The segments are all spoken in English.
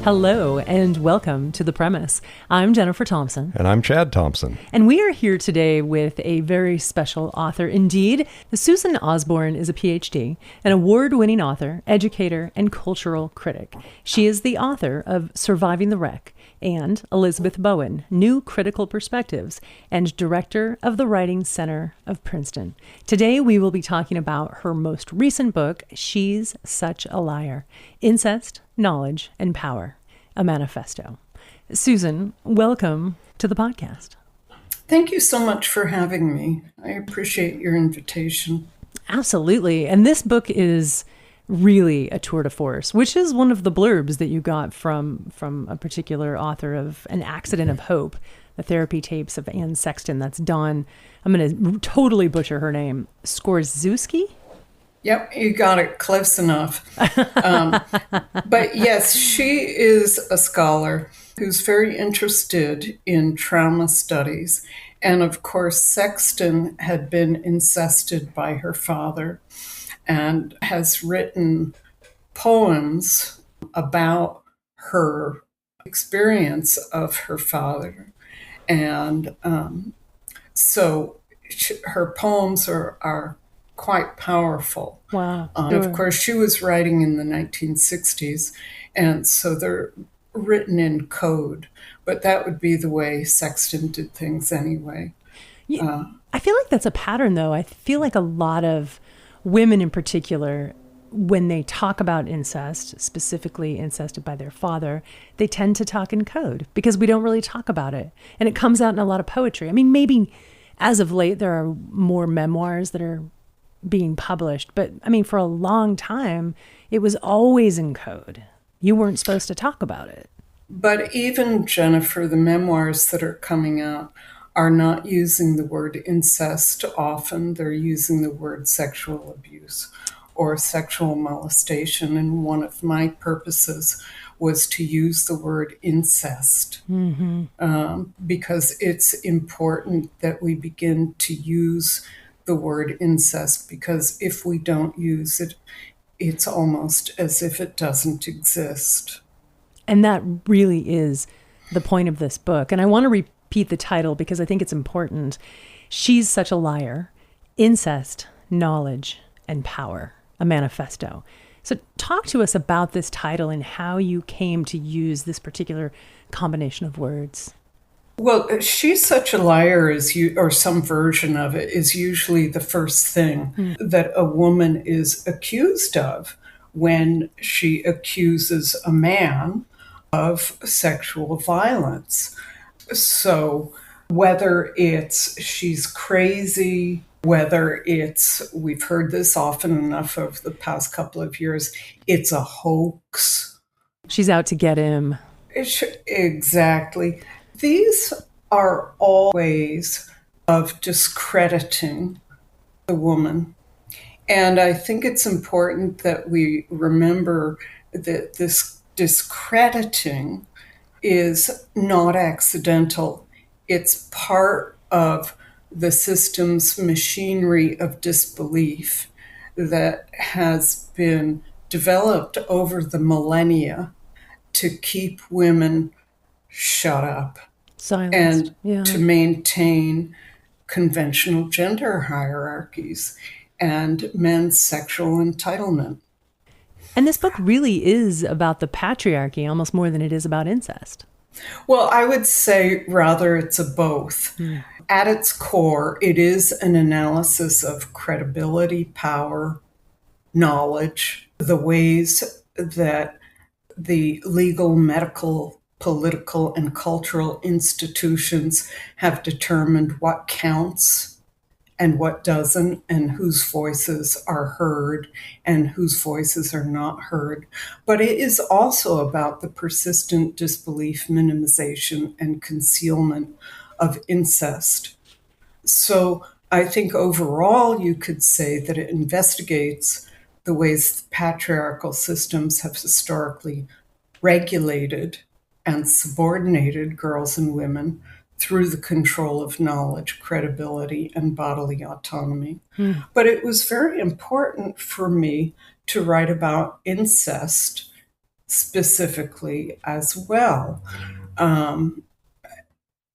Hello and welcome to The Premise. I'm Jeniffer Thompson. And I'm Chad Thompson. And we are here today with a very special author indeed. Susan Osborne is a PhD, an award-winning author, educator, and cultural critic. She is the author of Surviving the Wreck and Elizabeth Bowen, New Critical Perspectives, and director of the Writing Center of Princeton. Today we will be talking about her most recent book, She's Such a Liar: Incest, Knowledge, and Power, a Manifesto. Susan, welcome to the podcast. Thank you so much for having me. I appreciate your invitation. Absolutely. And this book is really a tour de force, which is one of the blurbs that you got from a particular author of An Accident of Hope, the therapy tapes of Anne Sexton. That's Dawn, I'm going to totally butcher her name, Skorzewski? Yep, you got it close enough. But yes, she is a scholar who's very interested in trauma studies. And of course, Sexton had been incested by her father and has written poems about her experience of her father. And so her poems are quite powerful. Wow. Of course, she was writing in the 1960s, and so they're written in code, but that would be the way Sexton did things anyway. Yeah, I feel like that's a pattern, though. I feel like a lot of women in particular, when they talk about incest, specifically incested by their father, they tend to talk in code because we don't really talk about it. And it comes out in a lot of poetry. I mean, maybe as of late, there are more memoirs that are being published. But I mean, for a long time, it was always in code. You weren't supposed to talk about it. But even, Jennifer, the memoirs that are coming out are not using the word incest often. They're using the word sexual abuse or sexual molestation. And one of my purposes was to use the word incest because it's important that we begin to use the word incest, because if we don't use it, it's almost as if it doesn't exist. And that really is the point of this book. And I want to repeat the title because I think it's important. She's Such a Liar: Incest, Knowledge, and Power, a Manifesto. So talk to us about this title and how you came to use this particular combination of words. Well, She's Such a Liar or some version of it is usually the first thing that a woman is accused of when she accuses a man of sexual violence. So whether it's she's crazy, whether it's, we've heard this often enough over the past couple of years, it's a hoax. She's out to get him. Exactly. These are all ways of discrediting the woman. And I think it's important that we remember that this discrediting is not accidental. It's part of the system's machinery of disbelief that has been developed over the millennia to keep women shut up. Silenced. And to maintain conventional gender hierarchies and men's sexual entitlement. And this book really is about the patriarchy almost more than it is about incest. Well, I would say rather it's a both. At its core, it is an analysis of credibility, power, knowledge, the ways that the legal, medical, political, and cultural institutions have determined what counts and what doesn't, and whose voices are heard and whose voices are not heard. But it is also about the persistent disbelief, minimization, and concealment of incest. So I think overall you could say that it investigates the ways patriarchal systems have historically regulated and subordinated girls and women through the control of knowledge, credibility, and bodily autonomy. But it was very important for me to write about incest specifically as well.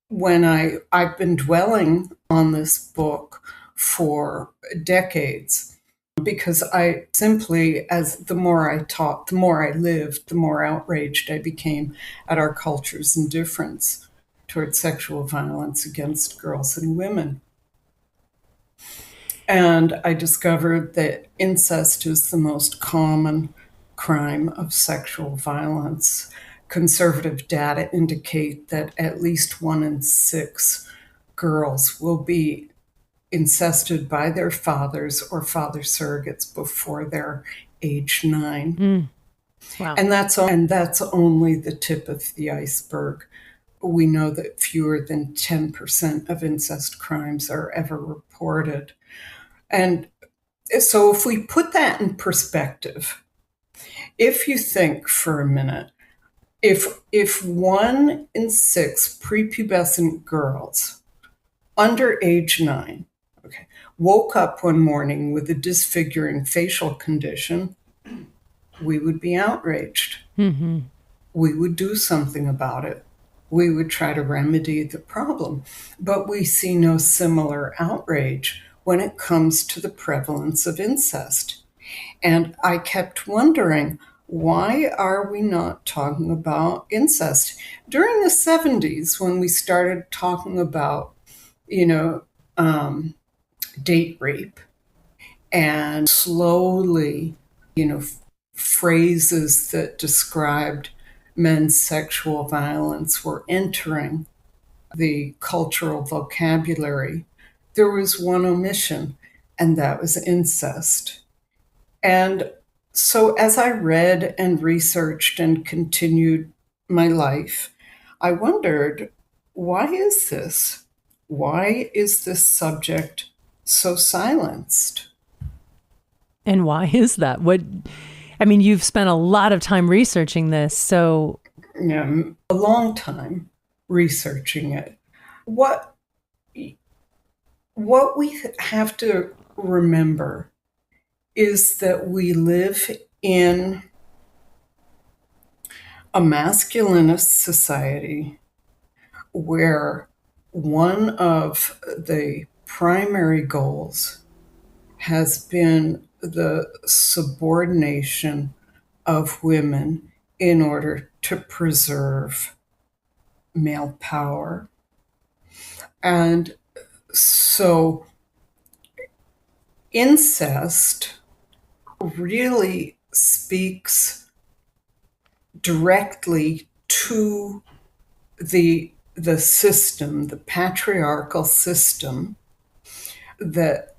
When I've been dwelling on this book for decades, because I simply, as the more I taught, the more I lived, the more outraged I became at our culture's indifference towards sexual violence against girls and women. And I discovered that incest is the most common crime of sexual violence. Conservative data indicate that at least 1 in 6 girls will be incested by their fathers or father surrogates before they're age 9. Wow. And that's only the tip of the iceberg. We know that fewer than 10% of incest crimes are ever reported. And so if we put that in perspective, if you think for a minute, if 1 in 6 prepubescent girls under age 9, woke up one morning with a disfiguring facial condition, we would be outraged. Mm-hmm. We would do something about it. We would try to remedy the problem. But we see no similar outrage when it comes to the prevalence of incest. And I kept wondering, why are we not talking about incest? During the 70s, when we started talking about, date rape, and slowly, phrases that described men's sexual violence were entering the cultural vocabulary, there was one omission, and that was incest. And so as I read and researched and continued my life, I wondered, why is this? Why is this subject so silenced? And why is that? You've spent a lot of time researching this, so... Yeah, a long time researching it. What we have to remember is that we live in a masculinist society where one of the primary goals has been the subordination of women in order to preserve male power. And so incest really speaks directly to the system, the patriarchal system that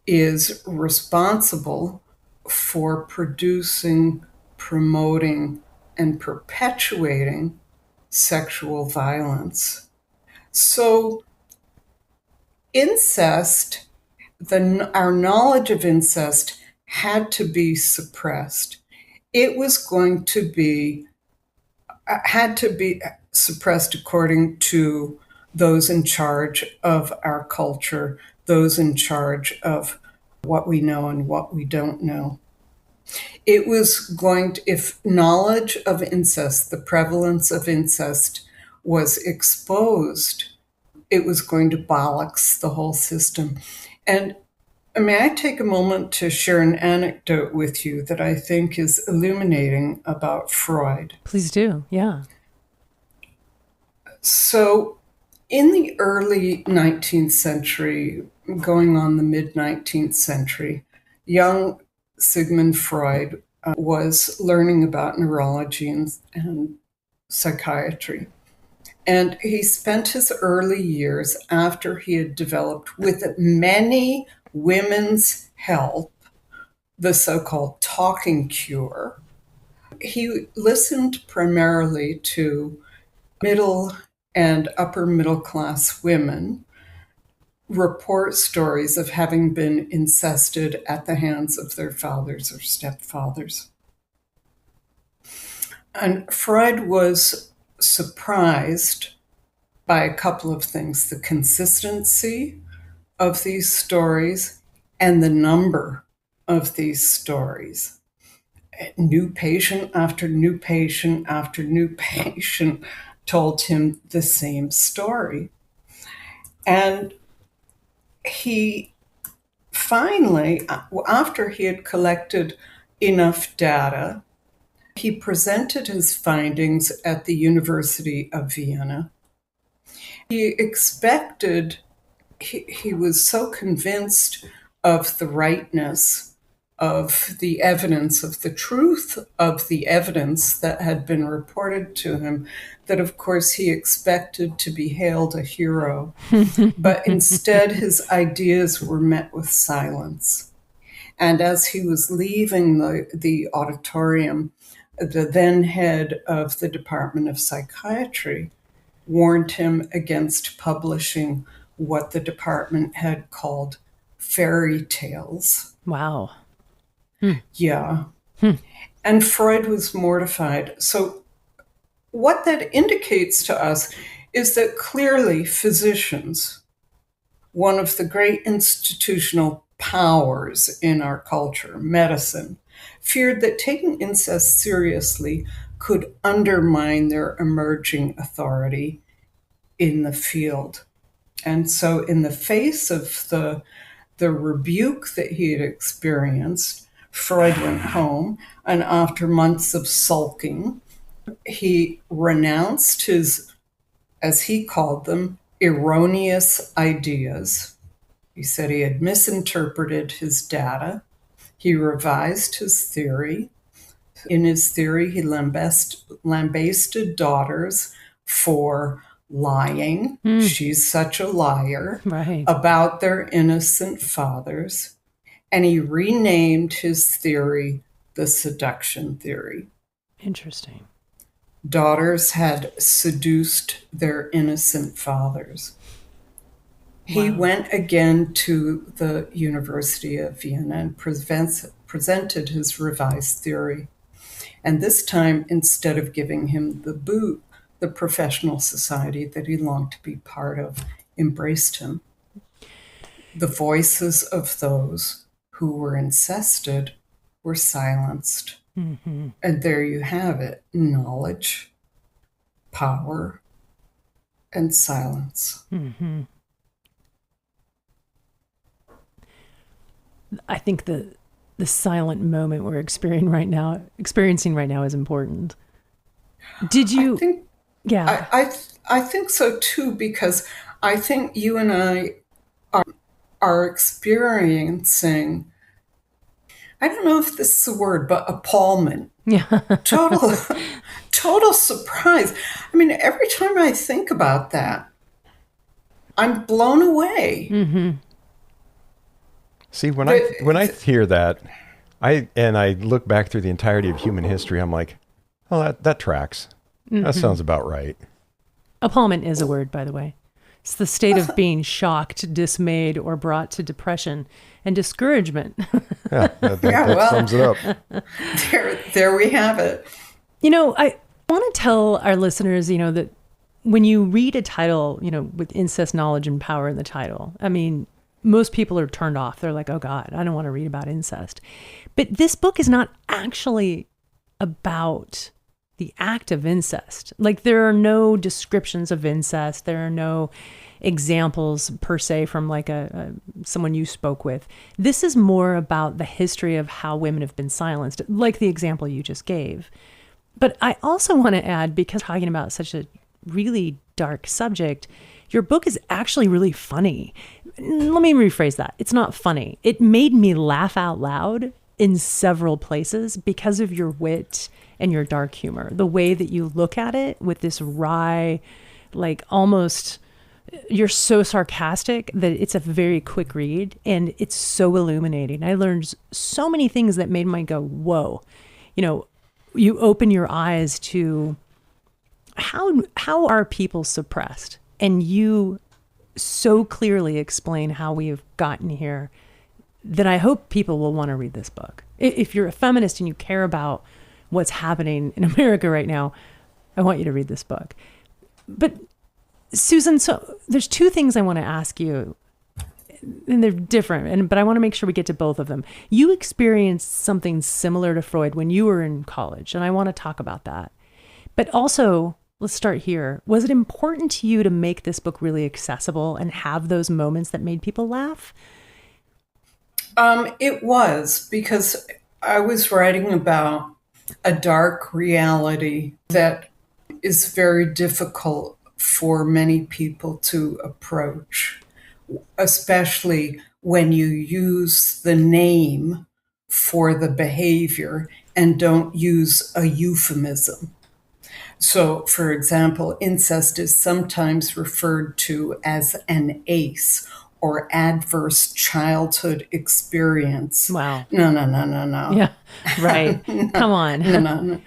is responsible for producing, promoting, and perpetuating sexual violence. So incest, our knowledge of incest had to be suppressed. It was going to be, had to be suppressed according to those in charge of our culture, those in charge of what we know and what we don't know. It was going to, if knowledge of incest, the prevalence of incest was exposed, it was going to bollocks the whole system. And may I take a moment to share an anecdote with you that I think is illuminating about Freud? Please do, yeah. So in the early 19th century, going on the mid-19th century, young Sigmund Freud was learning about neurology and psychiatry. And he spent his early years, after he had developed, with many women's help, the so-called talking cure. He listened primarily to middle and upper middle class women report stories of having been incested at the hands of their fathers or stepfathers. And Freud was surprised by a couple of things: the consistency of these stories and the number of these stories. New patient after new patient after new patient told him the same story. And he finally, after he had collected enough data, he presented his findings at the University of Vienna. He expected, he was so convinced of the rightness of the evidence, of the truth of the evidence that had been reported to him, that of course he expected to be hailed a hero. But instead, his ideas were met with silence. And as he was leaving the auditorium, the then head of the Department of Psychiatry warned him against publishing what the department had called fairy tales. Wow. Yeah. And Freud was mortified. So what that indicates to us is that clearly physicians, one of the great institutional powers in our culture, medicine, feared that taking incest seriously could undermine their emerging authority in the field. And so in the face of the rebuke that he had experienced, Freud went home, and after months of sulking, he renounced his, as he called them, erroneous ideas. He said he had misinterpreted his data. He revised his theory. In his theory, he lambasted daughters for lying. She's such a liar. Right. About their innocent fathers. And he renamed his theory the seduction theory. Interesting. Daughters had seduced their innocent fathers. He went again to the University of Vienna and presented his revised theory. And this time, instead of giving him the boot, the professional society that he longed to be part of embraced him. The voices of those who were incested were silenced. And there you have it, knowledge, power, and silence. I think the silent moment we're experiencing right now is important. Did you? I think so too, because I think you and I are experiencing, I don't know if this is a word, but appallment. Yeah. Total surprise. I mean, every time I think about that, I'm blown away. See, when I hear that, I look back through the entirety of human history, I'm like, oh, that tracks. That sounds about right. Appallment is a word, by the way. It's the state of being shocked, dismayed, or brought to depression and discouragement. That sums it up. There we have it. I want to tell our listeners, that when you read a title, with incest, knowledge, and power in the title, I mean, most people are turned off. They're like, oh God, I don't want to read about incest. But this book is not actually about the act of incest. Like, there are no descriptions of incest. There are no examples per se from like someone you spoke with. This is more about the history of how women have been silenced, like the example you just gave. But I also want to add, because talking about such a really dark subject, your book is actually really funny. Let me rephrase that. It's not funny. It made me laugh out loud in several places because of your wit and your dark humor. The way that you look at it with this wry, like almost, you're so sarcastic that it's a very quick read, and it's so illuminating. I learned so many things that made me go, whoa. You open your eyes to how are people suppressed? And you so clearly explain how we have gotten here that I hope people will want to read this book. If you're a feminist and you care about what's happening in America right now, I want you to read this book. But Susan, so there's two things I want to ask you. and they're different, but I want to make sure we get to both of them. You experienced something similar to Freud when you were in college, and I want to talk about that. But also, let's start here. Was it important to you to make this book really accessible and have those moments that made people laugh? It was, because I was writing about a dark reality that is very difficult for many people to approach, especially when you use the name for the behavior and don't use a euphemism. So, for example, incest is sometimes referred to as an ACE, or adverse childhood experience. Wow. No. Yeah, right. Come on. No.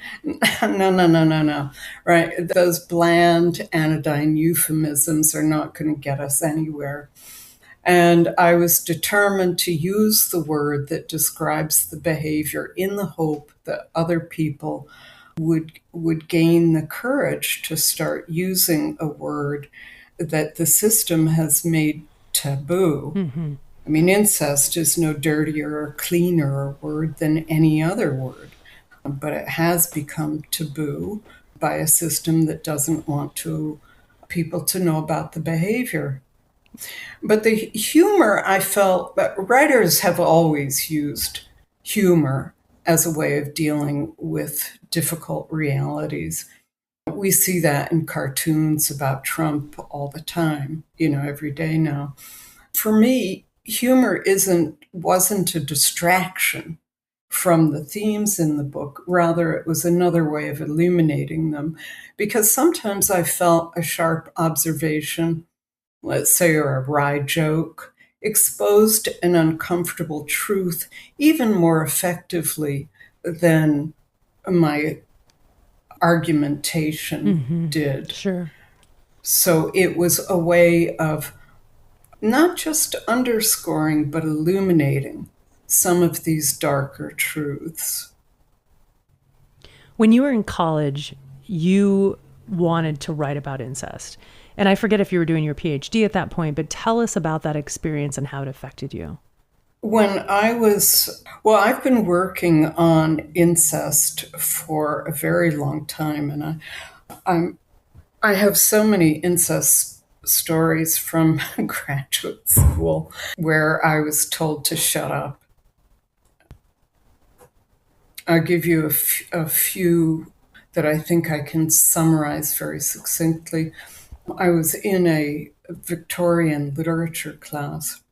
Right. Those bland anodyne euphemisms are not going to get us anywhere. And I was determined to use the word that describes the behavior in the hope that other people would gain the courage to start using a word that the system has made taboo. Mm-hmm. I mean, incest is no dirtier or cleaner a word than any other word, but it has become taboo by a system that doesn't want people to know about the behavior. But the humor, I felt that writers have always used humor as a way of dealing with difficult realities. We see that in cartoons about Trump all the time, every day now. For me, humor wasn't a distraction from the themes in the book. Rather, it was another way of illuminating them, because sometimes I felt a sharp observation, let's say, or a wry joke, exposed an uncomfortable truth even more effectively than my argumentation did. Sure. So it was a way of not just underscoring, but illuminating some of these darker truths. When you were in college, you wanted to write about incest. And I forget if you were doing your PhD at that point, but tell us about that experience and how it affected you. When I've been working on incest for a very long time, and I have so many incest stories from graduate school where I was told to shut up. I'll give you a few that I think I can summarize very succinctly. I was in a Victorian literature class,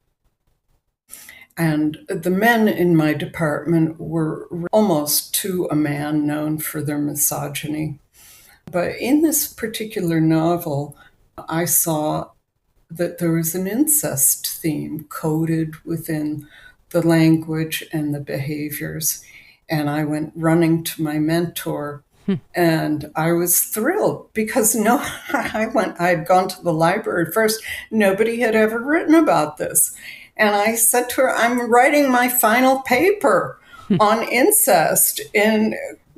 and the men in my department were almost to a man known for their misogyny. But in this particular novel, I saw that there was an incest theme coded within the language and the behaviors. And I went running to my mentor, and I was thrilled because I had gone to the library first. Nobody had ever written about this. And I said to her, I'm writing my final paper on incest in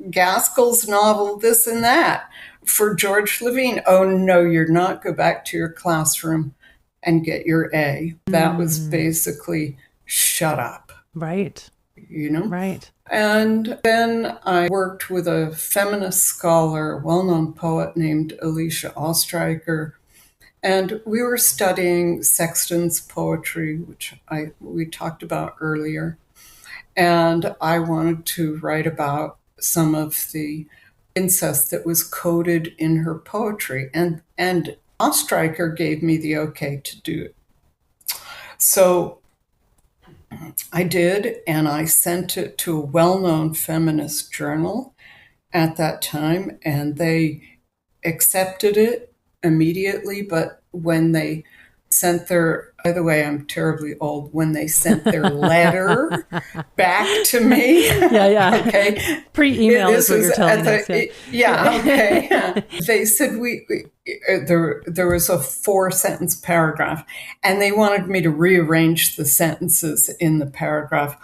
Gaskell's novel, This and That, for George Levine. Oh, no, you're not. Go back to your classroom and get your A. That was basically shut up. Right. Right. And then I worked with a feminist scholar, a well-known poet named Alicia Ostreicher, and we were studying Sexton's poetry, which we talked about earlier. And I wanted to write about some of the incest that was coded in her poetry. And Ostreicher gave me the okay to do it. So I did, and I sent it to a well-known feminist journal at that time, and they accepted it immediately. But when they sent by the way, I'm terribly old, when they sent their letter back to me. Yeah. Okay. Pre-email is what you're telling us. Okay. They said there was a 4-sentence paragraph, and they wanted me to rearrange the sentences in the paragraph.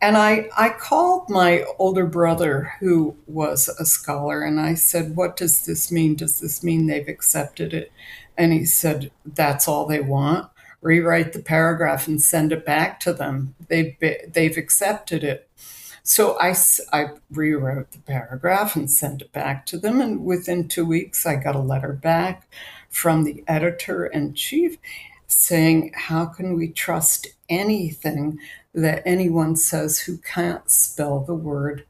And I called my older brother, who was a scholar, and I said, what does this mean? Does this mean they've accepted it? And he said, that's all they want. rewrite the paragraph and send it back to them. They've accepted it. So I rewrote the paragraph and sent it back to them. And within 2 weeks, I got a letter back from the editor-in-chief saying, how can we trust anything that anyone says who can't spell the word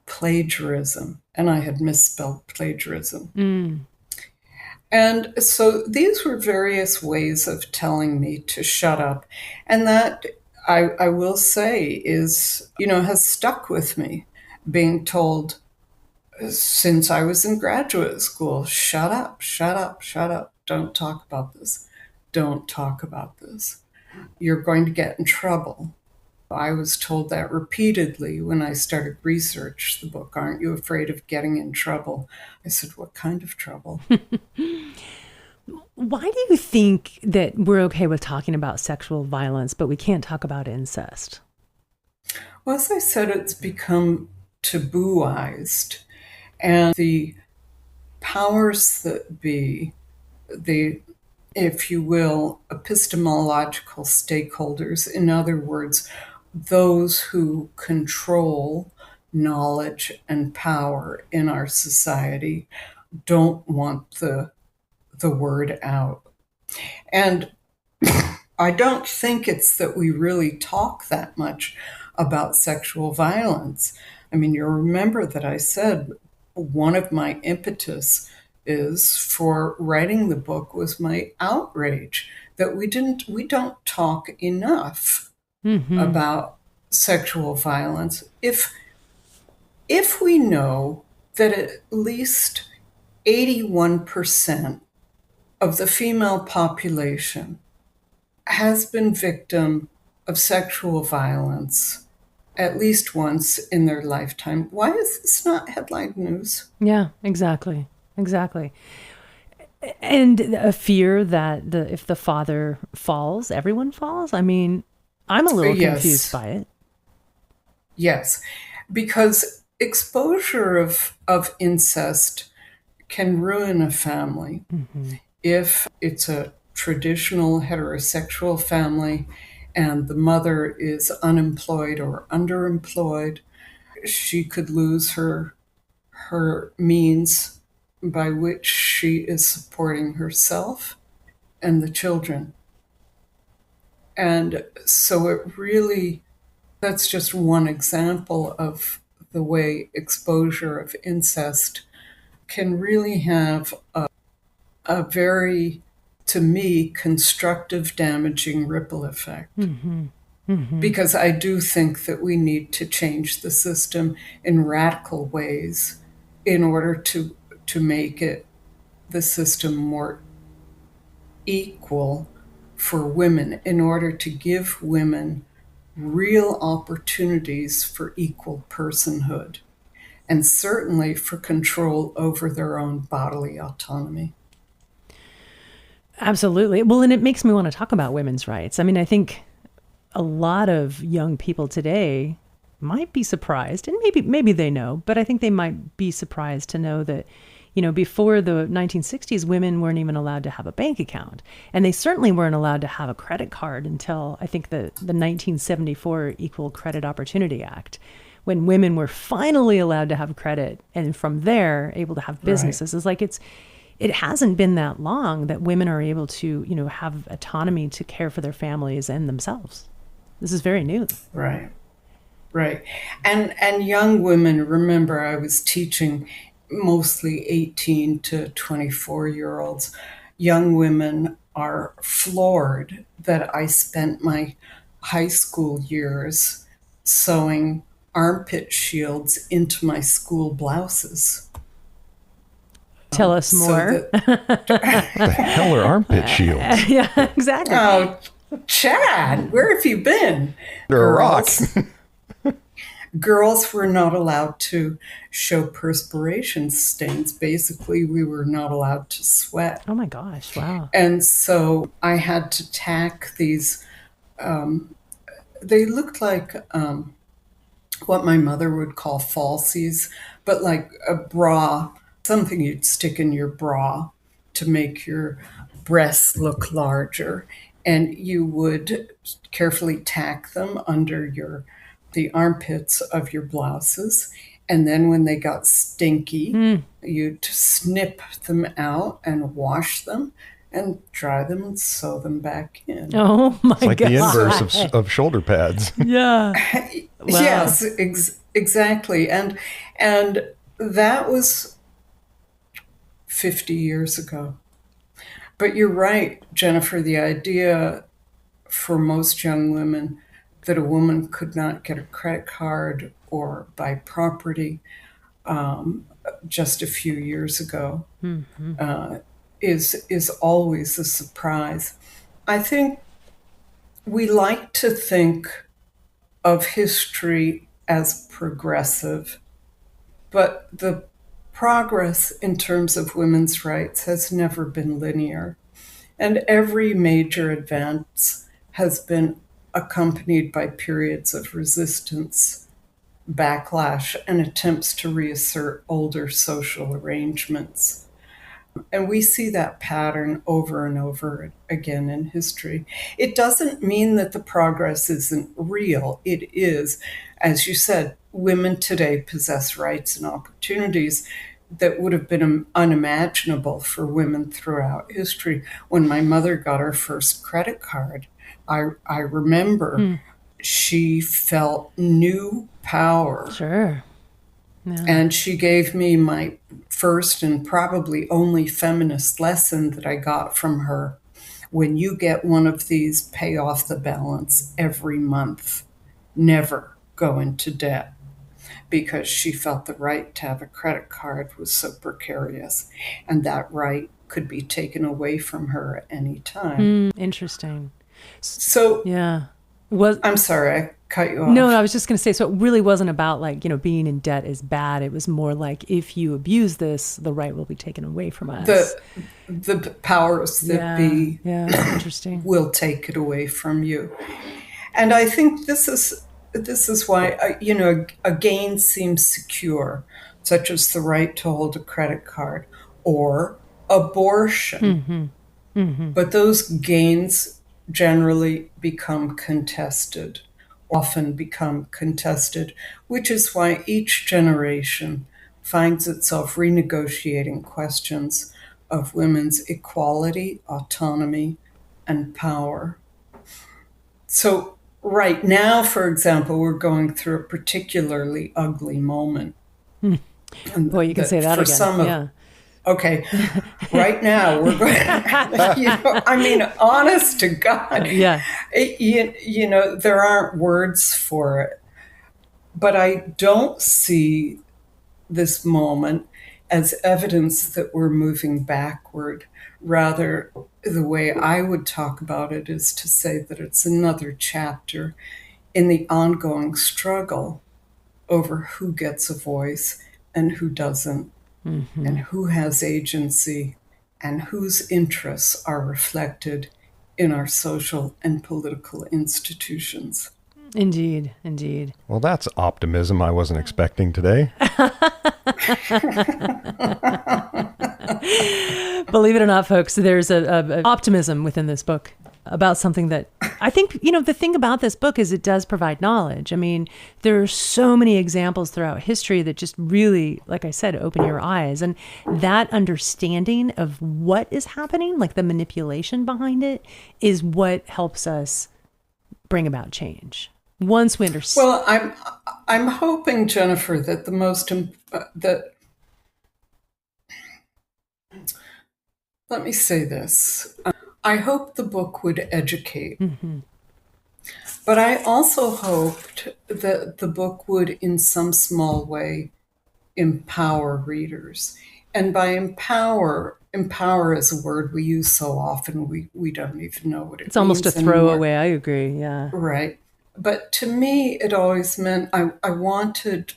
plagiarism? And I had misspelled plagiarism. And so these were various ways of telling me to shut up. And that, I will say, is, has stuck with me, being told since I was in graduate school, shut up, shut up, shut up. Don't talk about this. Don't talk about this. You're going to get in trouble. I was told that repeatedly when I started research the book. Aren't you afraid of getting in trouble? I said, what kind of trouble? Why do you think that we're okay with talking about sexual violence, but we can't talk about incest? Well, as I said, it's become tabooized. And the powers that be, the, if you will, epistemological stakeholders, in other words, those who control knowledge and power in our society, don't want the word out. And I don't think it's that we really talk that much about sexual violence. I mean, you'll remember that I said one of my impetus is for writing the book was my outrage that we don't talk enough about sexual violence. If we know that at least 81% of the female population has been victim of sexual violence at least once in their lifetime, why is this not headline news? Yeah, exactly. Exactly. And a fear that if the father falls, everyone falls. I mean, I'm a little confused by it. Yes, because exposure of incest can ruin a family. If it's a traditional heterosexual family and the mother is unemployed or underemployed, she could lose her means by which she is supporting herself and the children. And so it really, that's just one example of the way exposure of incest can really have a very, to me, constructive, damaging ripple effect. Because I do think that we need to change the system in radical ways in order to make it, the system, more equal for women, in order to give women real opportunities for equal personhood, and certainly for control over their own bodily autonomy. Absolutely. Well, and it makes me want to talk about women's rights. I mean, I think a lot of young people today might be surprised, and maybe they know, but I think they might be surprised to know that, before the 1960s, women weren't even allowed to have a bank account. And they certainly weren't allowed to have a credit card until, I think, the 1974 Equal Credit Opportunity Act, when women were finally allowed to have credit, and from there able to have businesses. Right. It's like it hasn't been that long that women are able to, have autonomy to care for their families and themselves. This is very new. Right. And young women, remember, I was teaching mostly 18 to 24-year-olds. Young women are floored that I spent my high school years sewing armpit shields into my school blouses. Tell us more. What the hell are armpit shields? Yeah, exactly. Oh, Chad, where have you been? Under a rock. Girls were not allowed to show perspiration stains. Basically, we were not allowed to sweat. Oh my gosh, wow. And so I had to tack these, they looked like what my mother would call falsies, but like a bra, something you'd stick in your bra to make your breasts look larger. and you would carefully tack them under the armpits of your blouses. And then when they got stinky, you'd snip them out and wash them and dry them and sew them back in. Oh my It's like God. the inverse of shoulder pads. Yeah. Wow. Yes, exactly. And that was 50 years ago. But you're right, Jennifer, the idea for most young women that a woman could not get a credit card or buy property just a few years ago is always a surprise. I think we like to think of history as progressive, but the progress in terms of women's rights has never been linear. And every major advance has been accompanied by periods of resistance, backlash, and attempts to reassert older social arrangements. And we see that pattern over and over again in history. It doesn't mean that the progress isn't real. It is. As you said, women today possess rights and opportunities that would have been unimaginable for women throughout history. When my mother got her first credit card, I remember she felt new power. Sure. Yeah. And she gave me my first and probably only feminist lesson that I got from her. When you get one of these, pay off the balance every month. Never go into debt. Because she felt the right to have a credit card was so precarious. And that right could be taken away from her at any time. Interesting. So, Yeah. I'm sorry, I cut you off. No, I was just going to say, so it really wasn't about like, being in debt is bad. It was more like, if you abuse this, the right will be taken away from us. The powers that be interesting. will take it away from you. And I think this is why, a gain seems secure, such as the right to hold a credit card or abortion. But those gains generally often become contested, which is why each generation finds itself renegotiating questions of women's equality, autonomy, and power. So right now, for example, we're going through a particularly ugly moment. Boy, you can say that again. Okay, right now we're going, honest to God, there aren't words for it. But I don't see this moment as evidence that we're moving backward. Rather, the way I would talk about it is to say that it's another chapter in the ongoing struggle over who gets a voice and who doesn't. And who has agency and whose interests are reflected in our social and political institutions. Indeed, indeed. Well, that's optimism I wasn't expecting today. Believe it or not, folks, there's a optimism within this book about something that I think, the thing about this book is it does provide knowledge. I mean, there are so many examples throughout history that just really, like I said, open your eyes. And that understanding of what is happening, like the manipulation behind it, is what helps us bring about change. Once we understand. Well, I'm hoping, Jennifer, that let me say this. I hope the book would educate. But I also hoped that the book would, in some small way, empower readers. And by empower is a word we use so often we don't even know what it means. It's almost a throwaway. I agree, yeah. Right. But to me, it always meant I wanted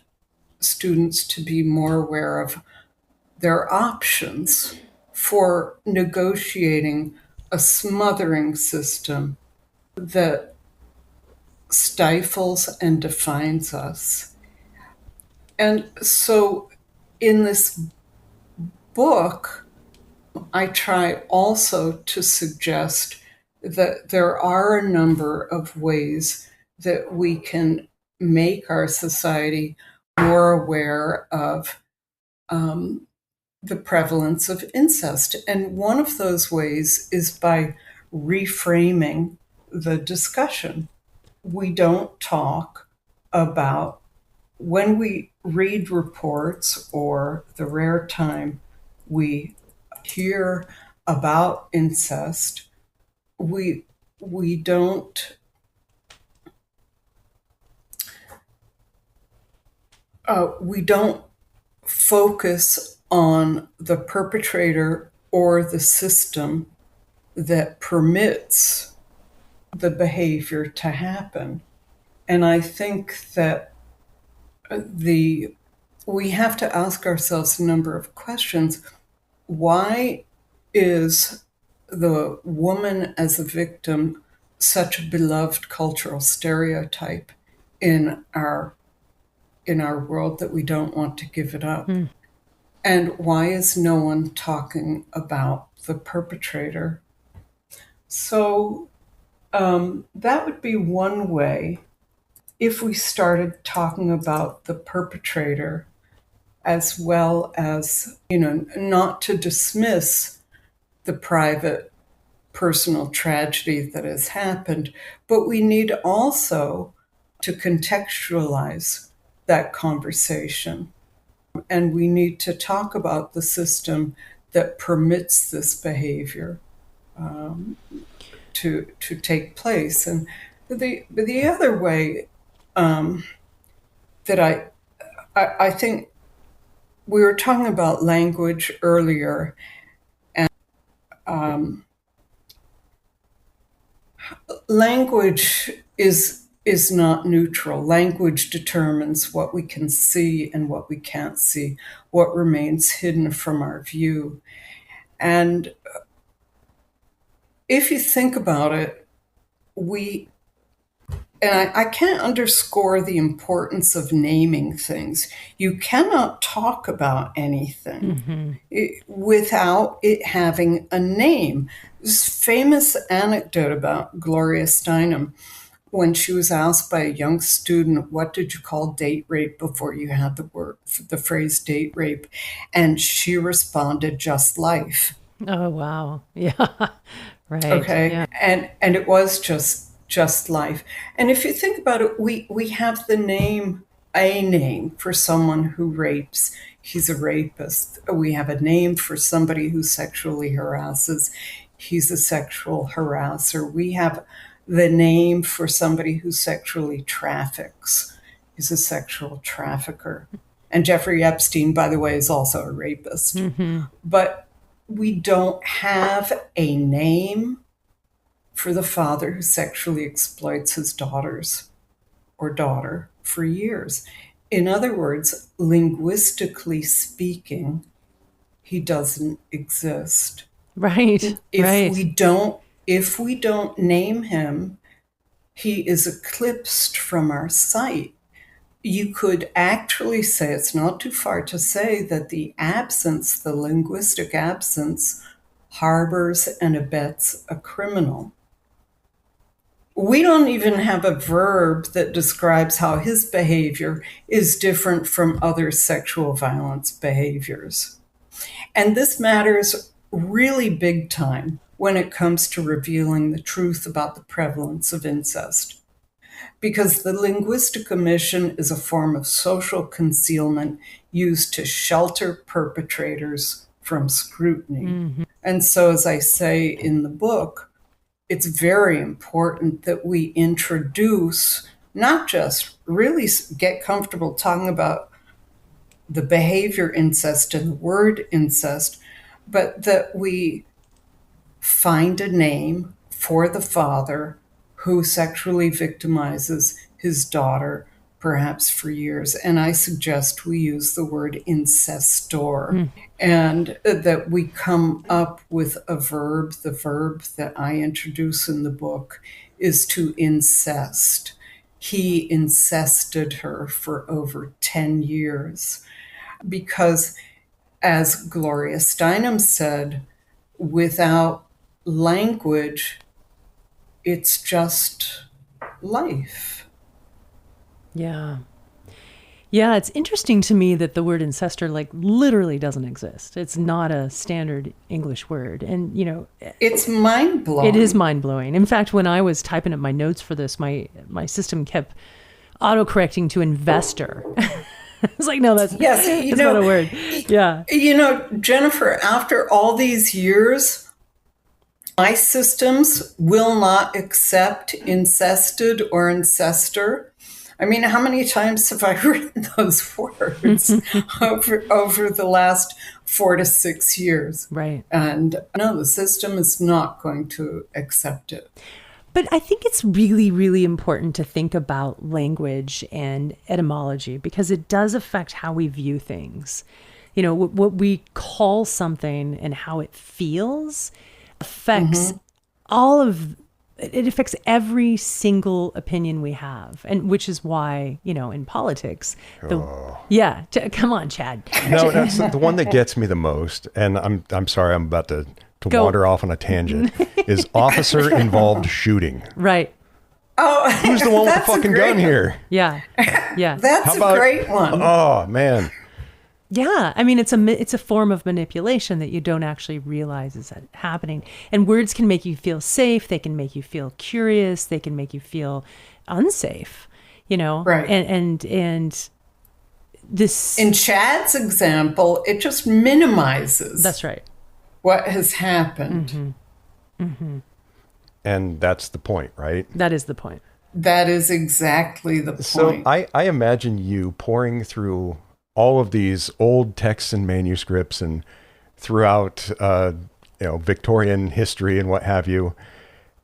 students to be more aware of their options for negotiating a smothering system that stifles and defines us. And so in this book, I try also to suggest that there are a number of ways that we can make our society more aware of the prevalence of incest. And one of those ways is by reframing the discussion. We don't talk about, when we read reports or the rare time we hear about incest, we don't focus on the perpetrator or the system that permits the behavior to happen. And I think that we have to ask ourselves a number of questions. Why is the woman as a victim such a beloved cultural stereotype in our world that we don't want to give it up? And why is no one talking about the perpetrator? So that would be one way. If we started talking about the perpetrator, as well as, not to dismiss the private, personal tragedy that has happened, but we need also to contextualize that conversation. And we need to talk about the system that permits this behavior to take place. And the other way that I think, we were talking about language earlier, and language is not neutral. Language determines what we can see and what we can't see, what remains hidden from our view. And if you think about it, I can't underscore the importance of naming things. You cannot talk about anything without it having a name. This famous anecdote about Gloria Steinem, when she was asked by a young student, what did you call date rape before you had the phrase date rape? And she responded, just life. Oh, wow. Yeah. Right. Okay. Yeah. And it was just life. And if you think about it, we have a name for someone who rapes. He's a rapist. We have a name for somebody who sexually harasses. He's a sexual harasser. We have the name for somebody who sexually traffics. He's a sexual trafficker. And Jeffrey Epstein, by the way, is also a rapist. But we don't have a name for the father who sexually exploits his daughters or daughter for years. In other words, linguistically speaking, he doesn't exist. Right. If we don't name him, he is eclipsed from our sight. You could actually say, it's not too far to say, that the linguistic absence, harbors and abets a criminal. We don't even have a verb that describes how his behavior is different from other sexual violence behaviors. And this matters really big time when it comes to revealing the truth about the prevalence of incest. Because the linguistic omission is a form of social concealment used to shelter perpetrators from scrutiny. And so, as I say in the book, it's very important that we introduce, not just really get comfortable talking about the behavior incest and the word incest, but that we find a name for the father who sexually victimizes his daughter, perhaps for years. And I suggest we use the word incestor, and that we come up with a verb. The verb that I introduce in the book is to incest. He incested her for over 10 years. Because, as Gloria Steinem said, without language, it's just life. Yeah. Yeah, it's interesting to me that the word ancestor literally doesn't exist. It's not a standard English word. And, It's mind-blowing. it is mind-blowing. In fact, when I was typing up my notes for this, my system kept autocorrecting to investor. It's like, no, that's not a word. Yeah. Jennifer, after all these years, my systems will not accept incested or incestor. I mean, how many times have I written those words over the last 4 to 6 years? Right. And no, the system is not going to accept it. But I think it's really, really important to think about language and etymology because it does affect how we view things. What we call something and how it feels affects it affects every single opinion we have, and which is why, in politics, come on, Chad. No, that's the one that gets me the most. And I'm sorry, I'm about to wander off on a tangent, is officer involved shooting. Right. Oh, who's the one with the fucking gun here? Yeah. Yeah. That's a great one. Oh, man. Yeah. I mean, it's a form of manipulation that you don't actually realize is happening. And words can make you feel safe. They can make you feel curious. They can make you feel unsafe, Right. And this. In Chad's example, it just minimizes. That's right. What has happened. Mm-hmm. Mm-hmm. And that's the point, right? That is the point. That is exactly the point. So I imagine you pouring through all of these old texts and manuscripts and throughout, Victorian history and what have you,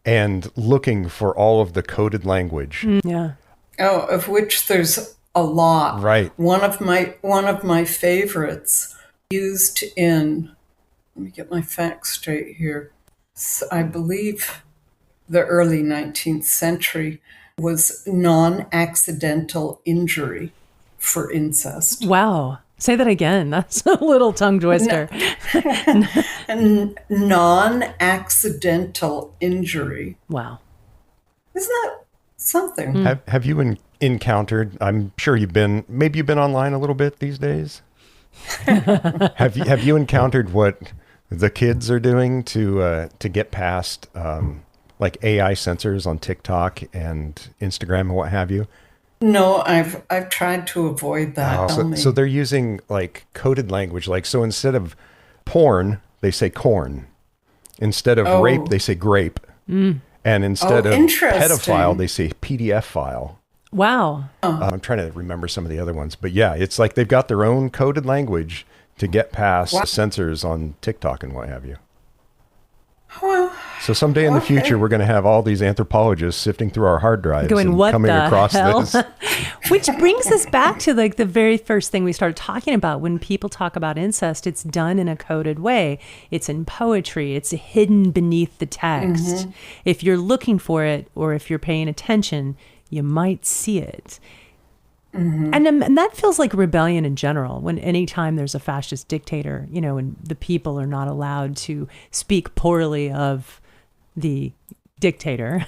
and looking for all of the coded language. Yeah. Oh, of which there's a lot. Right. One of my favorites used in, let me get my facts straight here. So I believe the early 19th century was non-accidental injury for incest. Wow. Say that again. That's a little tongue twister. Non-accidental injury. Wow. Isn't that something? Have you encountered, I'm sure you've been online a little bit these days? Have you encountered what the kids are doing to get past like AI censors on TikTok and Instagram and what have you? No, I've tried to avoid that. So they're using like coded language. Like, so instead of porn, they say corn. Instead of rape, they say grape. And instead of pedophile, they say PDF file. Wow. I'm trying to remember some of the other ones. But yeah, it's like they've got their own coded language to get past censors on TikTok and what have you. Well, so someday in the future, we're going to have all these anthropologists sifting through our hard drives going, and what coming the across hell? this. Which brings us back to like the very first thing we started talking about. When people talk about incest, it's done in a coded way. It's in poetry. It's hidden beneath the text. If you're looking for it or if you're paying attention, you might see it. And that feels like rebellion in general. When anytime there's a fascist dictator, and the people are not allowed to speak poorly of the dictator,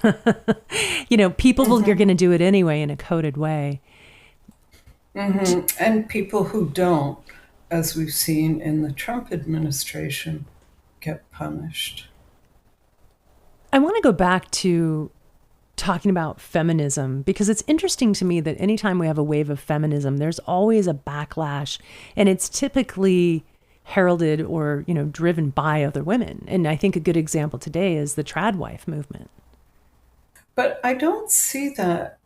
people are going to do it anyway in a coded way. And people who don't, as we've seen in the Trump administration, get punished. I want to go back to talking about feminism, because it's interesting to me that anytime we have a wave of feminism, there's always a backlash, and it's typically heralded or, driven by other women. And I think a good example today is the trad wife movement. But I don't see that.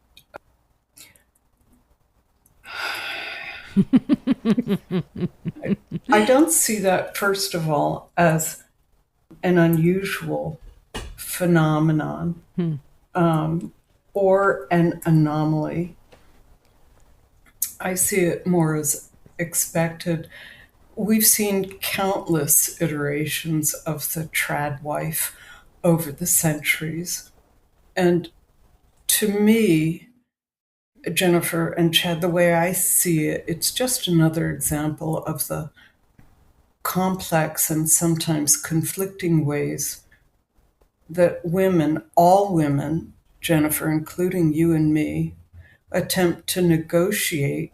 I don't see that, first of all, as an unusual phenomenon. Or an anomaly. I see it more as expected. We've seen countless iterations of the trad wife over the centuries. And to me, Jeniffer and Chad, the way I see it, it's just another example of the complex and sometimes conflicting ways that women, all women, Jennifer, including you and me, attempt to negotiate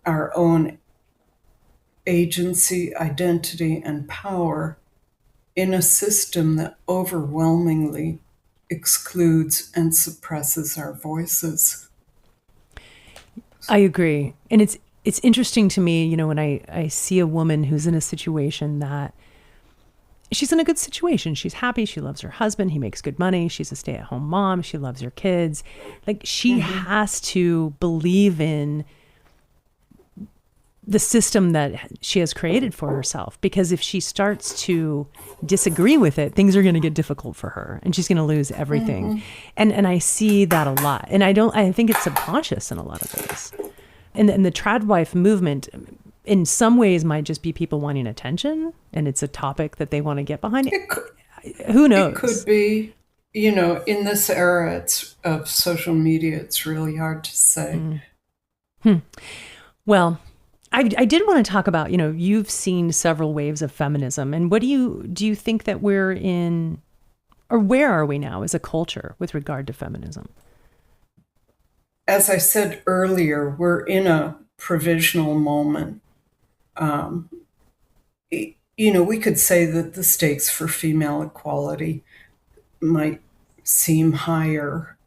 our own agency, identity, and power in a system that overwhelmingly excludes and suppresses our voices. I agree. And it's interesting to me, you know, when I see a woman who's in a situation that she's in a good situation. She's happy. She loves her husband. He makes good money. She's a stay-at-home mom. She loves her kids. Like, she has to believe in the system that she has created for herself, because if she starts to disagree with it, things are going to get difficult for her and she's going to lose everything. And I see that a lot. And I think it's subconscious in a lot of ways. And the trad wife movement in some ways might just be people wanting attention, and it's a topic that they want to get behind. Who knows? It could be, you know, in this era of social media, it's really hard to say. Well, I did want to talk about, you know, you've seen several waves of feminism, and what do you think that we're in, or where are we now as a culture with regard to feminism? As I said earlier, we're in a provisional moment. You know, we could say that the stakes for female equality might seem higher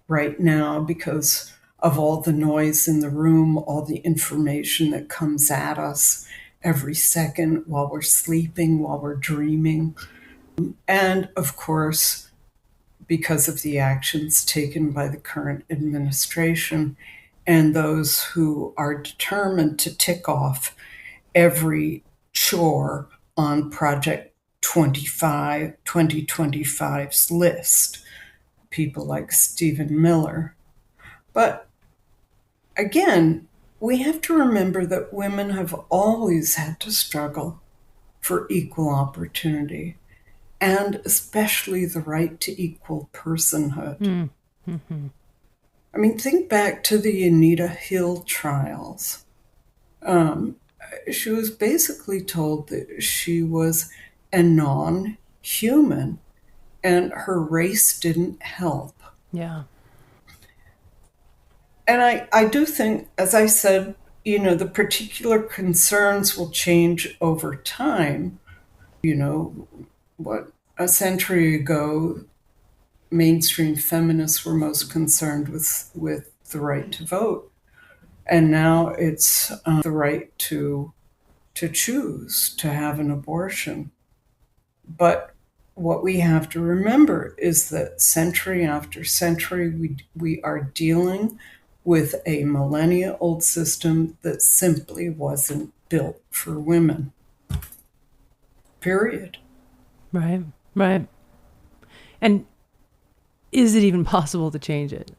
right now because of all the noise in the room, all the information that comes at us every second while we're sleeping, while we're dreaming. And of course, because of the actions taken by the current administration and those who are determined to tick off every chore on Project 2025's list, people like Stephen Miller. But again, we have to remember that women have always had to struggle for equal opportunity, and especially the right to equal personhood. I mean, think back to the Anita Hill trials. She was basically told that she was a non-human and her race didn't help. Yeah. And I do think, as I said, you know, the particular concerns will change over time. You know, what, a century ago, mainstream feminists were most concerned with the right to vote. And now it's the right to choose to have an abortion. But what we have to remember is that century after century, we are dealing with a millennia-old system that simply wasn't built for women. Period. Right. And is it even possible to change it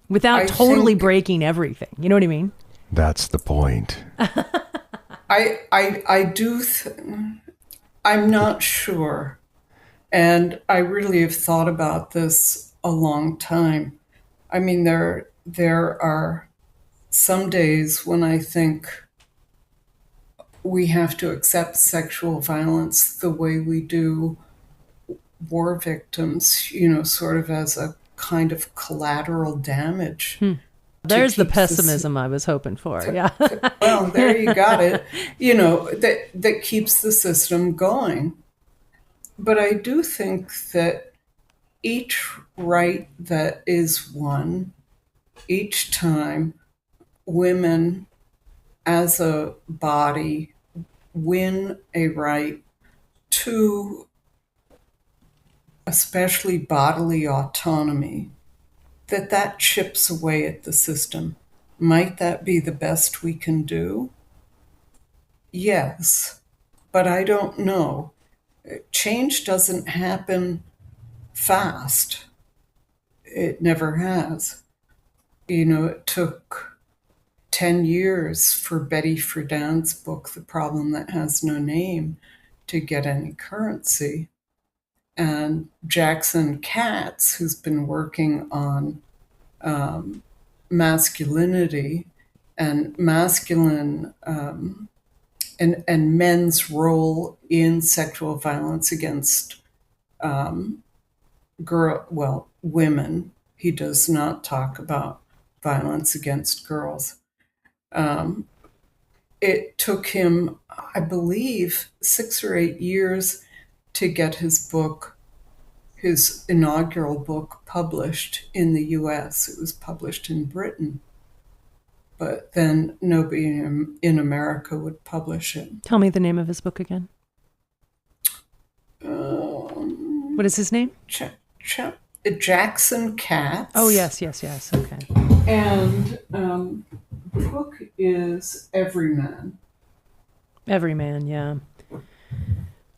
without totally breaking everything? You know what I mean? That's the point. I do. I'm not sure. And I really have thought about this a long time. I mean, there are some days when I think we have to accept sexual violence the way we do war victims, you know, sort of as a kind of collateral damage. There's the pessimism I was hoping for. Yeah. Well, there you got it. You know, that keeps the system going. But I do think that each right that is won, each time women as a body win a right to especially bodily autonomy, that chips away at the system. Might that be the best we can do? Yes, but I don't know. Change doesn't happen fast. It never has. You know, it took 10 years for Betty Friedan's book, The Problem That Has No Name, to get any currency. And Jackson Katz, who's been working on masculinity and masculine and men's role in sexual violence against women. He does not talk about violence against girls. It took him, I believe, 6 or 8 years to get his inaugural book, published in the US. It was published in Britain, but then nobody in America would publish it. Tell me the name of his book again. What is his name? Jackson Katz. Oh, yes. Okay. And the book is Everyman. Everyman, yeah.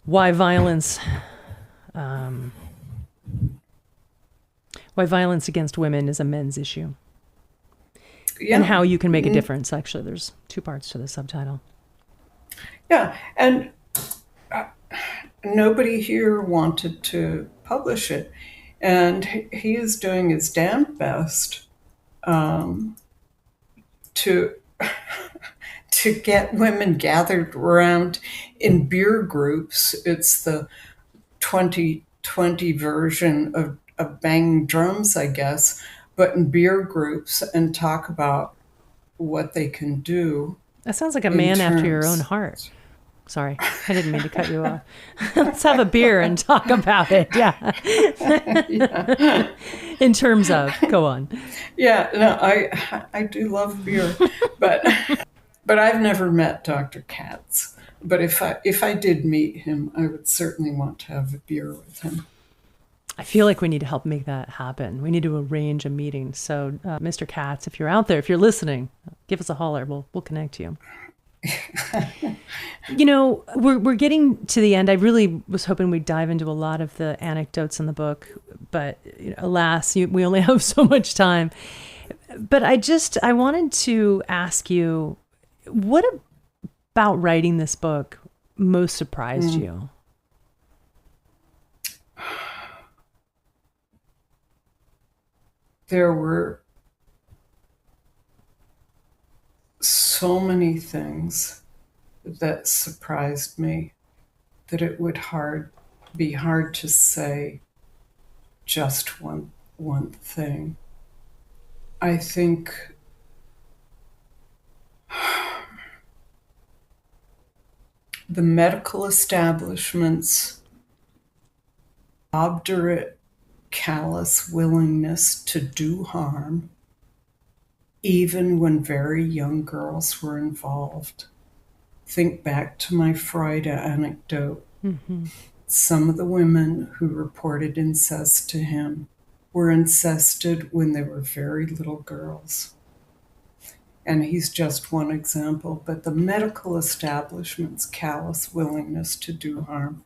Why violence against women is a men's issue. Yeah. And how you can make a difference. Actually, there's 2 parts to the subtitle. Yeah, and nobody here wanted to publish it. And he is doing his damn best to get women gathered around in beer groups. It's the 2020 version of banging drums, I guess, but in beer groups, and talk about what they can do. That sounds like a man after your own heart. Sorry, I didn't mean to cut you off. Let's have a beer and talk about it. Yeah. Yeah. In terms of, go on. Yeah, no, I do love beer, but I've never met Dr. Katz. But if I did meet him, I would certainly want to have a beer with him. I feel like we need to help make that happen. We need to arrange a meeting. So, Mr. Katz, if you're out there, if you're listening, give us a holler. We'll connect you. You know, we're getting to the end. I really was hoping we'd dive into a lot of the anecdotes in the book, but alas, we only have so much time. But I wanted to ask you, what about writing this book most surprised you? There were so many things that surprised me that it would be hard to say just one thing. I think the medical establishment's obdurate, callous willingness to do harm, even when very young girls were involved. Think back to my Freud anecdote. Mm-hmm. Some of the women who reported incest to him were incested when they were very little girls. And he's just one example, but the medical establishment's callous willingness to do harm,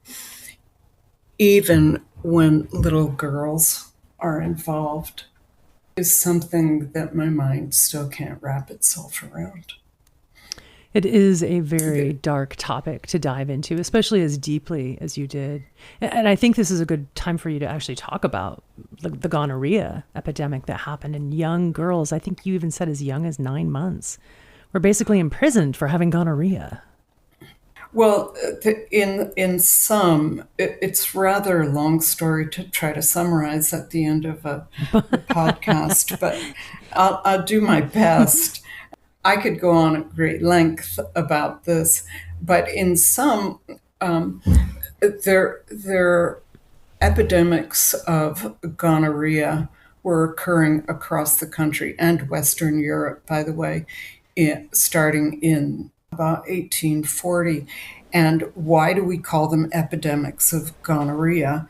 even when little girls are involved, is something that my mind still can't wrap itself around. It is a very dark topic to dive into, especially as deeply as you did. And I think this is a good time for you to actually talk about the gonorrhea epidemic that happened in young girls. I think you even said as young as 9 months were basically imprisoned for having gonorrhea. Well, in some, it's rather a long story to try to summarize at the end of a podcast, but I'll do my best. I could go on at great length about this, but in some, their epidemics of gonorrhea were occurring across the country and Western Europe, by the way, starting in about 1840. And why do we call them epidemics of gonorrhea?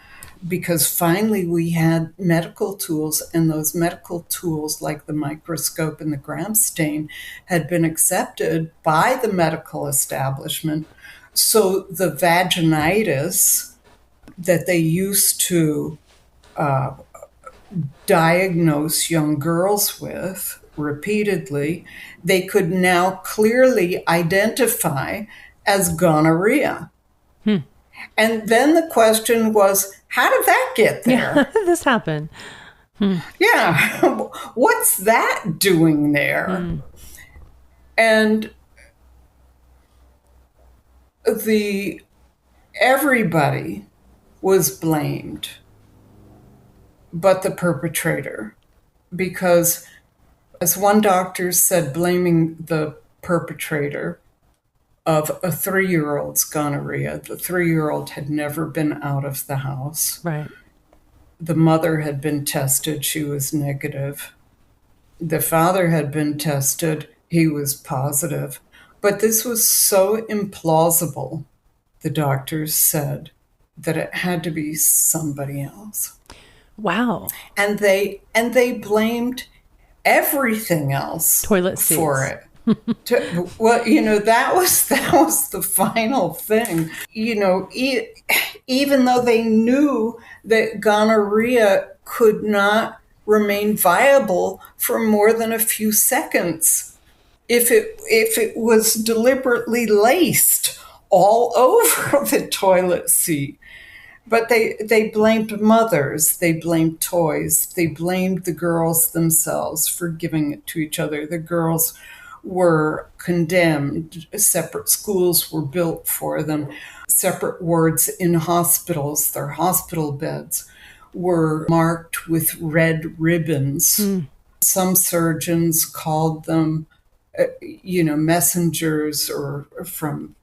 Because finally we had medical tools, and those medical tools, like the microscope and the gram stain, had been accepted by the medical establishment. So the vaginitis that they used to diagnose young girls with repeatedly, they could now clearly identify as gonorrhea. And then the question was, how did that get there? Yeah, how did this happen? Yeah, what's that doing there? And Everybody was blamed but the perpetrator, because, as one doctor said, blaming the perpetrator of a 3-year-old's gonorrhea. The 3-year-old had never been out of the house. Right. The mother had been tested. She was negative. The father had been tested. He was positive. But this was so implausible, the doctors said, that it had to be somebody else. Wow. And they blamed everything else Toilet seats for it. Well, that was the final thing. Even though they knew that gonorrhea could not remain viable for more than a few seconds if it was deliberately laced all over the toilet seat. But they blamed mothers, they blamed toys, they blamed the girls themselves for giving it to each other. The girls were condemned. Separate schools were built for them. Separate wards in hospitals, their hospital beds, were marked with red ribbons. Some surgeons called them, messengers or from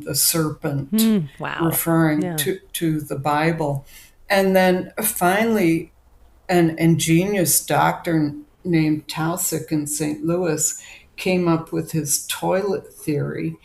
the serpent, referring to the Bible. And then finally, an ingenious doctor named Taussig in St. Louis came up with his toilet theory.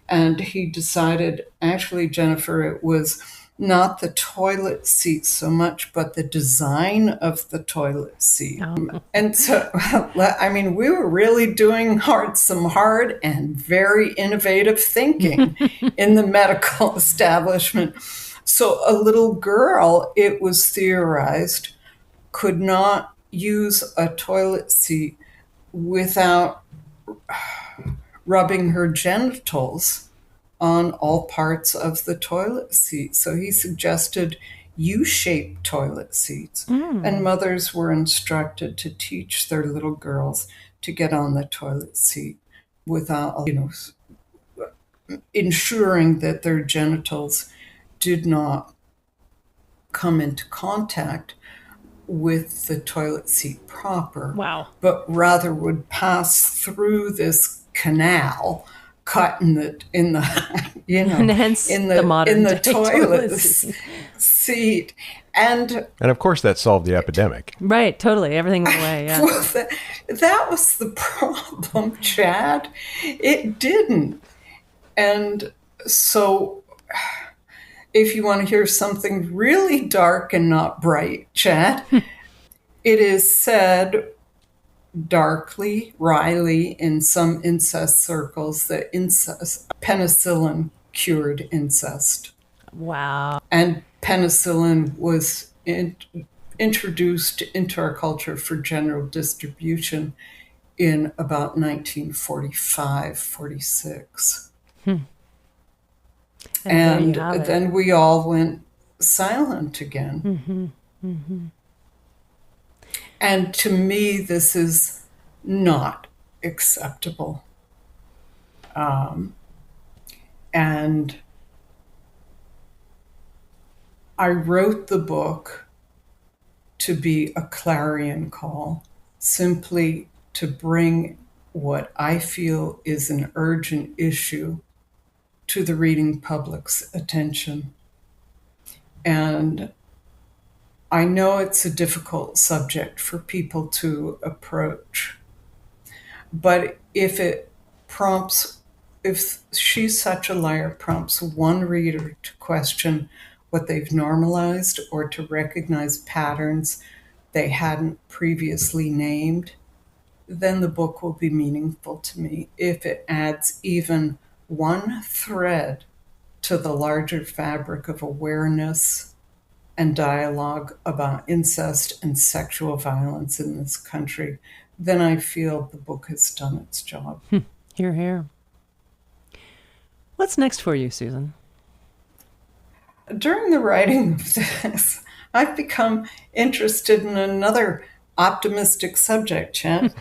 And he decided, actually, Jennifer, it was not the toilet seat so much, but the design of the toilet seat. Oh. And so, we were really doing some hard and very innovative thinking in the medical establishment. So a little girl, it was theorized, could not use a toilet seat without rubbing her genitals on all parts of the toilet seat. So he suggested U-shaped toilet seats. And mothers were instructed to teach their little girls to get on the toilet seat without, ensuring that their genitals did not come into contact with the toilet seat proper. Wow. But rather would pass through this canal cut in the and hence in the toilet seat. And of course that solved the epidemic. Right, totally. Everything went away. Yeah. Well, that was the problem, Chad. It didn't. And so if you want to hear something really dark and not bright, Chad, it is said darkly, wryly, in some incest circles that penicillin cured incest. Wow. And penicillin was introduced into our culture for general distribution in about 1945, 46. And then we all went silent again. And to me, this is not acceptable. And I wrote the book to be a clarion call, simply to bring what I feel is an urgent issue to the reading public's attention. And I know it's a difficult subject for people to approach, but if She's Such a Liar prompts one reader to question what they've normalized or to recognize patterns they hadn't previously named, then the book will be meaningful to me. If it adds even one thread to the larger fabric of awareness and dialogue about incest and sexual violence in this country, then I feel the book has done its job. Hear, hear. What's next for you, Susan? During the writing of this, I've become interested in another optimistic subject, Chad.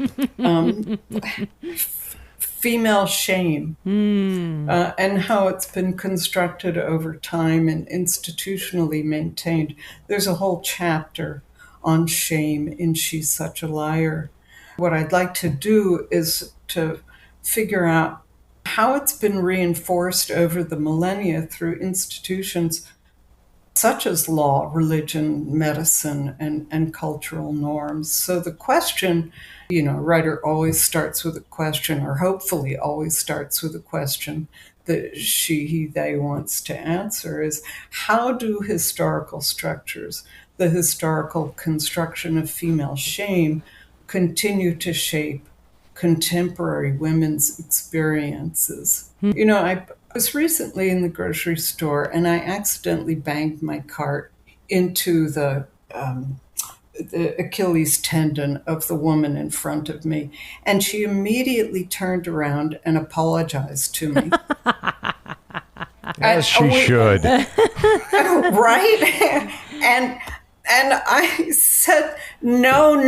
female shame, and how it's been constructed over time and institutionally maintained. There's a whole chapter on shame in She's Such a Liar. What I'd like to do is to figure out how it's been reinforced over the millennia through institutions such as law, religion, medicine, and cultural norms. So the question, a writer always starts with a question, or hopefully always starts with a question that she, he, they wants to answer is, how do historical structures, the historical construction of female shame, continue to shape contemporary women's experiences? I was recently in the grocery store and I accidentally banged my cart into the Achilles tendon of the woman in front of me. And she immediately turned around and apologized to me. As she should. Right? And I said, no,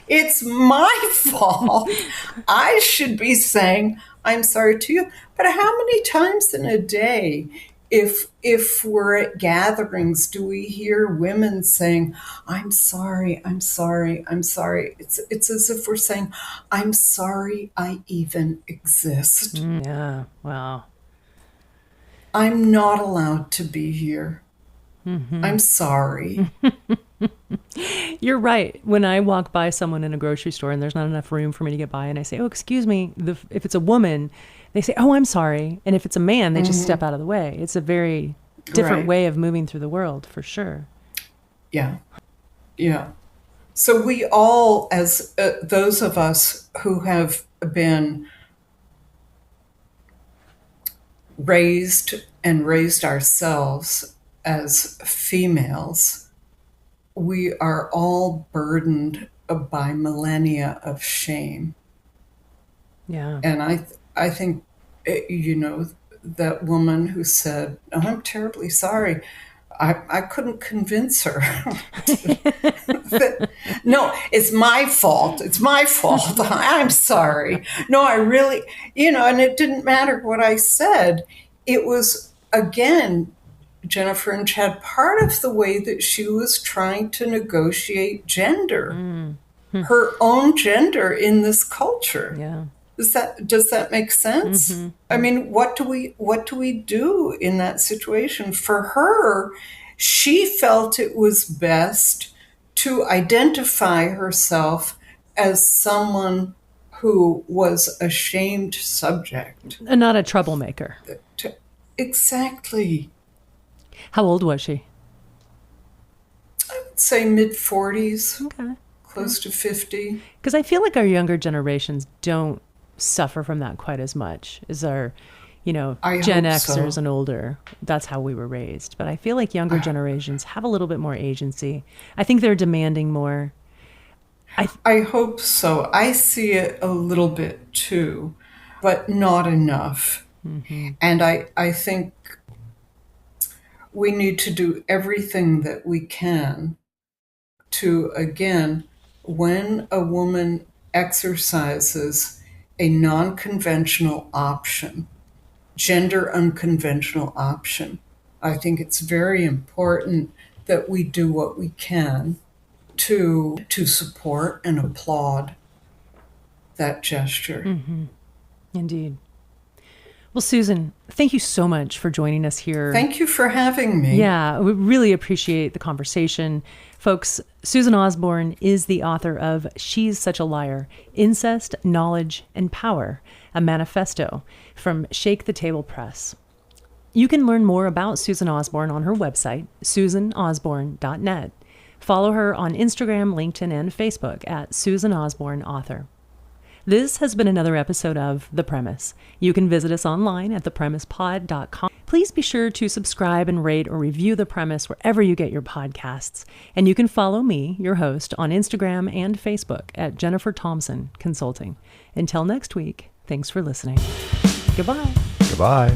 it's my fault. I should be saying, I'm sorry to you. But how many times in a day, if we're at gatherings, do we hear women saying, I'm sorry, I'm sorry, I'm sorry? It's as if we're saying, I'm sorry I even exist. Yeah, wow. I'm not allowed to be here. I'm sorry. You're right. When I walk by someone in a grocery store and there's not enough room for me to get by and I say, oh, excuse me, if it's a woman, they say, oh, I'm sorry. And if it's a man, they just step out of the way. It's a very different way of moving through the world, for sure. Yeah. So we all, as those of us who have been raised ourselves as females, we are all burdened by millennia of shame. Yeah. And I think, that woman who said, oh, I'm terribly sorry, I couldn't convince her. No, it's my fault. It's my fault. I'm sorry. No, I really, and it didn't matter what I said. It was, again, Jeniffer and Chad, part of the way that she was trying to negotiate gender, her own gender in this culture. Yeah. Does that make sense? Mm-hmm. I mean, what do we do in that situation? For her, she felt it was best to identify herself as someone who was a shamed subject. And not a troublemaker. Exactly. How old was she? I would say mid-40s. Okay. Close to 50. Because I feel like our younger generations don't suffer from that quite as much as our, Gen Xers and older. That's how we were raised. But I feel like younger generations have a little bit more agency. I think they're demanding more. I hope so. I see it a little bit too, but not enough. Mm-hmm. And I think we need to do everything that we can to, again, when a woman exercises a non-conventional option, gender unconventional option, I think it's very important that we do what we can to support and applaud that gesture. Mm-hmm. Indeed. Well, Susan, thank you so much for joining us here. Thank you for having me. Yeah, we really appreciate the conversation. Folks, Susan Osborne is the author of She's Such a Liar, Incest, Knowledge, and Power, a Manifesto from Shake the Table Press. You can learn more about Susan Osborne on her website, susanosborne.net. Follow her on Instagram, LinkedIn, and Facebook at Susan Osborne Author. This has been another episode of The Premise. You can visit us online at thepremisepod.com. Please be sure to subscribe and rate or review The Premise wherever you get your podcasts. And you can follow me, your host, on Instagram and Facebook at Jeniffer Thompson Consulting. Until next week, thanks for listening. Goodbye. Goodbye.